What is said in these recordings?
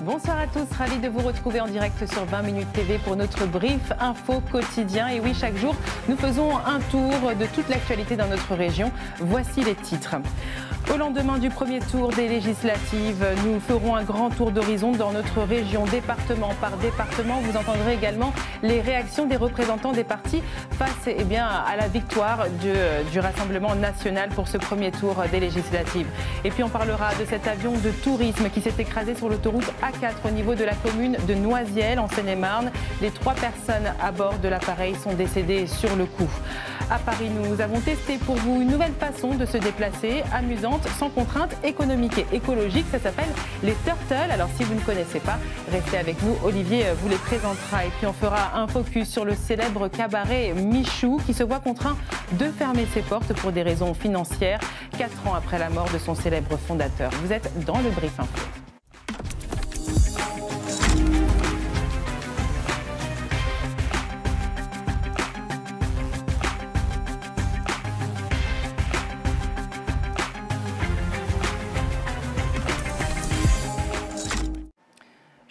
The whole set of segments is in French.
Bonsoir à tous, ravi de vous retrouver en direct sur 20 Minutes TV pour notre brief info quotidien. Et oui, chaque jour, nous faisons un tour de toute l'actualité dans notre région. Voici les titres. Au lendemain du premier tour des législatives, nous ferons un grand tour d'horizon dans notre région, département par département. Vous entendrez également les réactions des représentants des partis face à la victoire du Rassemblement national pour ce premier tour des législatives. Et puis on parlera de cet avion de tourisme qui s'est écrasé sur l'autoroute A4 au niveau de la commune de Noisiel en Seine-et-Marne. Les 3 personnes à bord de l'appareil sont décédées sur le coup. À Paris, nous avons testé pour vous une nouvelle façon de se déplacer, amusante, sans contrainte économique et écologique. Ça s'appelle les Turtles. Alors si vous ne connaissez pas, restez avec nous. Olivier vous les présentera. Et puis on fera un focus sur le célèbre cabaret Michou qui se voit contraint de fermer ses portes pour des raisons financières 4 ans après la mort de son célèbre fondateur. Vous êtes dans le Brief Info.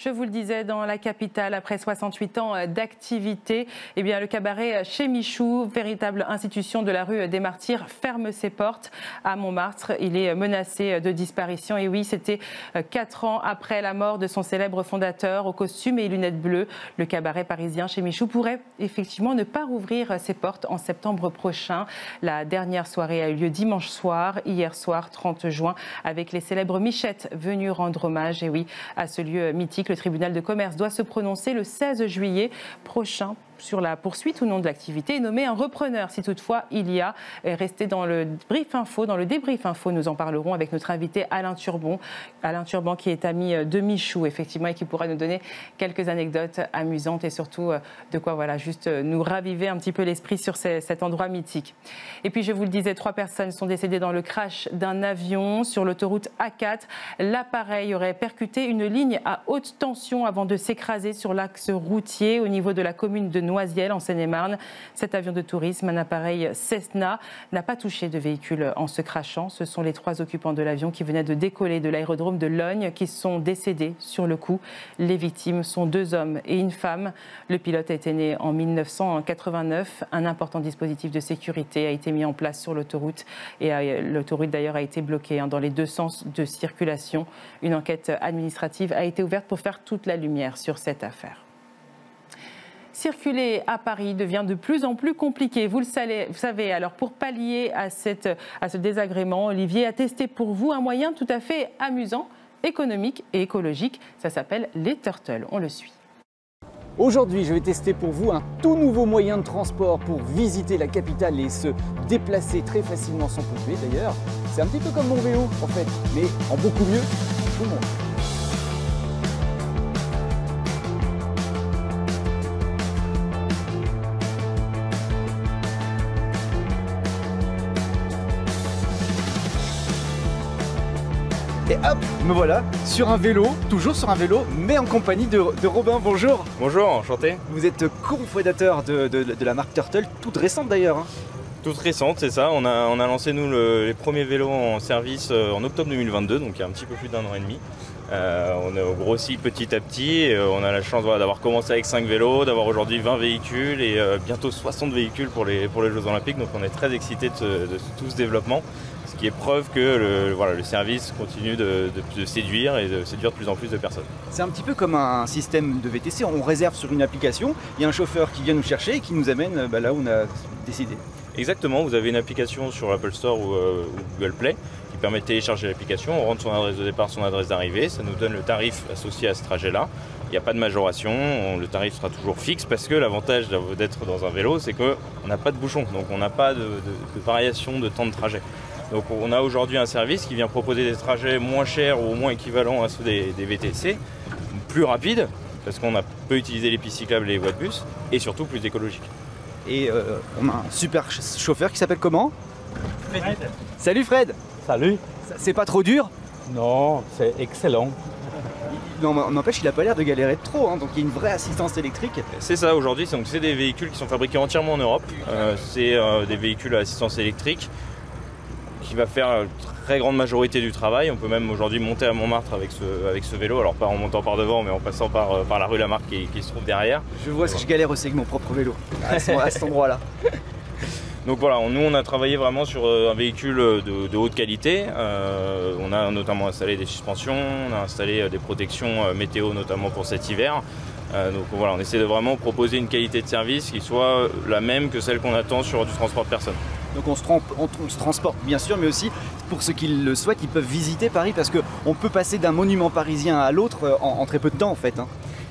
Je vous le disais, dans la capitale, après 68 ans d'activité, le cabaret chez Michou, véritable institution de la rue des Martyrs, ferme ses portes à Montmartre. Il est menacé de disparition. Et oui, c'était 4 ans après la mort de son célèbre fondateur au costume et lunettes bleues. Le cabaret parisien chez Michou pourrait effectivement ne pas rouvrir ses portes en septembre prochain. La dernière soirée a eu lieu dimanche soir, hier soir 30 juin, avec les célèbres michettes venues rendre hommage. Et oui, à ce lieu mythique, le tribunal de commerce doit se prononcer le 16 juillet prochain sur la poursuite ou non de l'activité et nommer un repreneur si toutefois il y a. Restez dans le brief info, dans le débrief info, nous en parlerons avec notre invité Alain Turban. Alain Turban qui est ami de Michou effectivement et qui pourra nous donner quelques anecdotes amusantes et surtout de quoi juste nous raviver un petit peu l'esprit sur cet endroit mythique. Et puis je vous le disais, 3 personnes sont décédées dans le crash d'un avion sur l'autoroute A4. L'appareil aurait percuté une ligne à haute tension avant de s'écraser sur l'axe routier au niveau de la commune de Noisiel en Seine-et-Marne. Cet avion de tourisme, un appareil Cessna, n'a pas touché de véhicule en se crachant. Ce sont les 3 occupants de l'avion qui venaient de décoller de l'aérodrome de Logne qui sont décédés sur le coup. Les victimes sont 2 hommes et une femme. Le pilote a été né en 1989. Un important dispositif de sécurité a été mis en place sur l'autoroute et l'autoroute d'ailleurs a été bloquée dans les 2 sens de circulation. Une enquête administrative a été ouverte pour faire toute la lumière sur cette affaire. Circuler à Paris devient de plus en plus compliqué, vous le savez. Alors pour pallier à ce désagrément, Olivier a testé pour vous un moyen tout à fait amusant, économique et écologique. Ça s'appelle les Turtles. On le suit. Aujourd'hui, je vais tester pour vous un tout nouveau moyen de transport pour visiter la capitale et se déplacer très facilement sans polluer d'ailleurs. C'est un petit peu comme mon vélo en fait, mais en beaucoup mieux. Tout le monde. Et hop, me voilà sur un vélo, toujours sur un vélo, mais en compagnie de Robin. Bonjour. Bonjour, enchanté. Vous êtes cofondateur de la marque Turtle, toute récente d'ailleurs. Toute récente, c'est ça. On a lancé nous les premiers vélos en service en octobre 2022, donc il y a un petit peu plus d'1 an et demi. On a grossi petit à petit. On a la chance d'avoir commencé avec 5 vélos, d'avoir aujourd'hui 20 véhicules et bientôt 60 véhicules pour les Jeux Olympiques. Donc on est très excités de tout ce développement. Ce qui est preuve que le service continue de séduire et de séduire de plus en plus de personnes. C'est un petit peu comme un système de VTC, on réserve sur une application, il y a un chauffeur qui vient nous chercher et qui nous amène là où on a décidé. Exactement, vous avez une application sur l'Apple Store ou Google Play qui permet de télécharger l'application, on rentre son adresse de départ, son adresse d'arrivée, ça nous donne le tarif associé à ce trajet-là. Il n'y a pas de majoration, le tarif sera toujours fixe parce que l'avantage d'être dans un vélo, c'est qu'on n'a pas de bouchon, donc on n'a pas de variation de temps de trajet. Donc on a aujourd'hui un service qui vient proposer des trajets moins chers ou au moins équivalents à ceux des VTC, plus rapides, parce qu'on peut utiliser les pistes cyclables et les voies de bus, et surtout plus écologiques. Et on a un super chauffeur qui s'appelle comment? Fred. Salut Fred. Salut. C'est pas trop dur? Non, c'est excellent. Non, n'empêche, il n'a pas l'air de galérer trop, donc il y a une vraie assistance électrique. C'est ça aujourd'hui, c'est des véhicules qui sont fabriqués entièrement en Europe, c'est des véhicules à assistance électrique. qui va faire une très grande majorité du travail. On peut même aujourd'hui monter à Montmartre avec ce vélo, alors pas en montant par devant mais en passant par la rue Lamarck qui se trouve derrière. Je vois ce que je galère aussi avec mon propre vélo, à cet endroit-là. Donc voilà, nous on a travaillé vraiment sur un véhicule de haute qualité. On a notamment installé des suspensions, on a installé des protections météo notamment pour cet hiver. Donc voilà, on essaie de vraiment proposer une qualité de service qui soit la même que celle qu'on attend sur du transport de personnes. Donc on se transporte bien sûr, mais aussi pour ceux qui le souhaitent, ils peuvent visiter Paris parce qu'on peut passer d'un monument parisien à l'autre en très peu de temps en fait.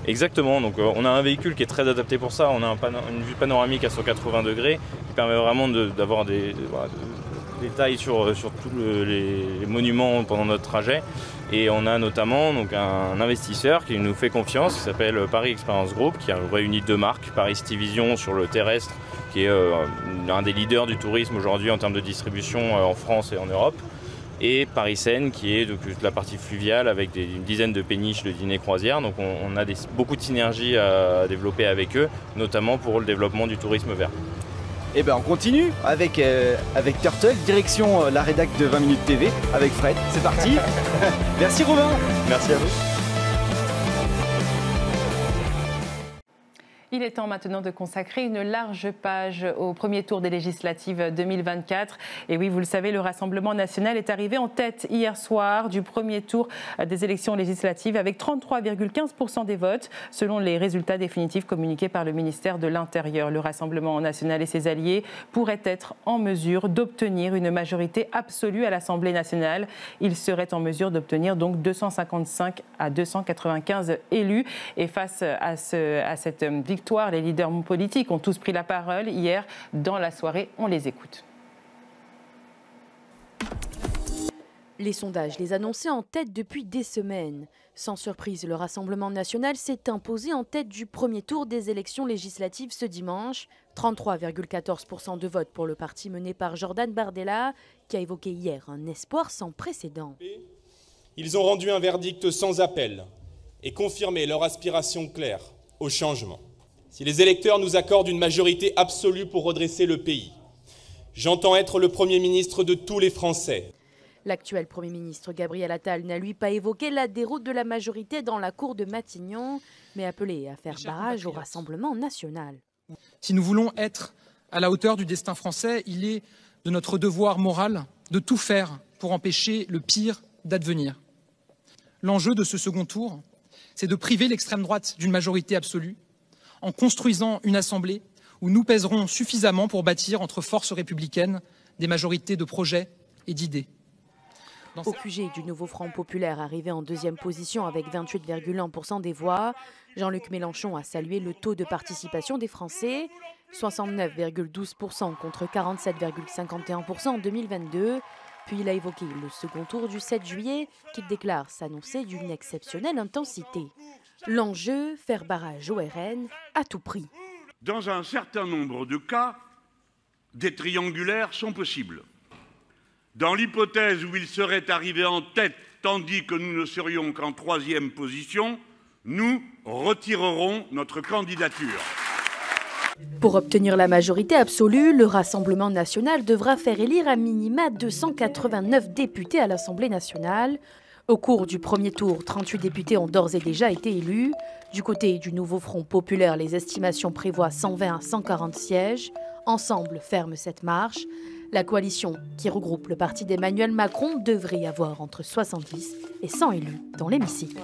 Exactement, donc on a un véhicule qui est très adapté pour ça, on a une vue panoramique à 180 degrés qui permet vraiment d'avoir des détails sur tous les monuments pendant notre trajet. Et on a notamment donc, un investisseur qui nous fait confiance, qui s'appelle Paris Experience Group, qui a réuni deux marques, Paris City Vision sur le terrestre, qui est un des leaders du tourisme aujourd'hui en termes de distribution en France et en Europe, et Paris Seine, qui est donc, la partie fluviale avec une dizaine de péniches de dîner croisière. Donc on a beaucoup de synergies à développer avec eux, notamment pour le développement du tourisme vert. Et ben on continue avec Turtle, direction la rédac de 20 minutes TV avec Fred. C'est parti. Merci Robin. Merci à vous. Il est temps maintenant de consacrer une large page au premier tour des législatives 2024. Et oui, vous le savez, le Rassemblement national est arrivé en tête hier soir du premier tour des élections législatives avec 33,15% des votes, selon les résultats définitifs communiqués par le ministère de l'Intérieur. Le Rassemblement national et ses alliés pourraient être en mesure d'obtenir une majorité absolue à l'Assemblée nationale. Ils seraient en mesure d'obtenir donc 255 à 295 élus. Et face à cette victoire, les leaders politiques ont tous pris la parole hier dans la soirée. On les écoute. Les sondages les annonçaient en tête depuis des semaines. Sans surprise, le Rassemblement national s'est imposé en tête du premier tour des élections législatives ce dimanche. 33,14% de vote pour le parti mené par Jordan Bardella, qui a évoqué hier un espoir sans précédent. Ils ont rendu un verdict sans appel et confirmé leur aspiration claire au changement. Si les électeurs nous accordent une majorité absolue pour redresser le pays, j'entends être le Premier ministre de tous les Français. L'actuel Premier ministre Gabriel Attal n'a lui pas évoqué la déroute de la majorité dans la cour de Matignon, mais appelé à faire barrage au Rassemblement national. Si nous voulons être à la hauteur du destin français, il est de notre devoir moral de tout faire pour empêcher le pire d'advenir. L'enjeu de ce second tour, c'est de priver l'extrême droite d'une majorité absolue, en construisant une assemblée où nous pèserons suffisamment pour bâtir entre forces républicaines des majorités de projets et d'idées. Au QG du nouveau Front populaire arrivé en deuxième position avec 28,1% des voix, Jean-Luc Mélenchon a salué le taux de participation des Français, 69,12% contre 47,51% en 2022. Puis il a évoqué le second tour du 7 juillet qu'il déclare s'annoncer d'une exceptionnelle intensité. L'enjeu, faire barrage au RN à tout prix. Dans un certain nombre de cas, des triangulaires sont possibles. Dans l'hypothèse où il serait arrivé en tête tandis que nous ne serions qu'en troisième position, nous retirerons notre candidature. Pour obtenir la majorité absolue, le Rassemblement national devra faire élire à minima 289 députés à l'Assemblée nationale. Au cours du premier tour, 38 députés ont d'ores et déjà été élus. Du côté du nouveau Front populaire, les estimations prévoient 120 à 140 sièges. Ensemble ferme cette marche. La coalition, qui regroupe le parti d'Emmanuel Macron, devrait y avoir entre 70 et 100 élus dans l'hémicycle.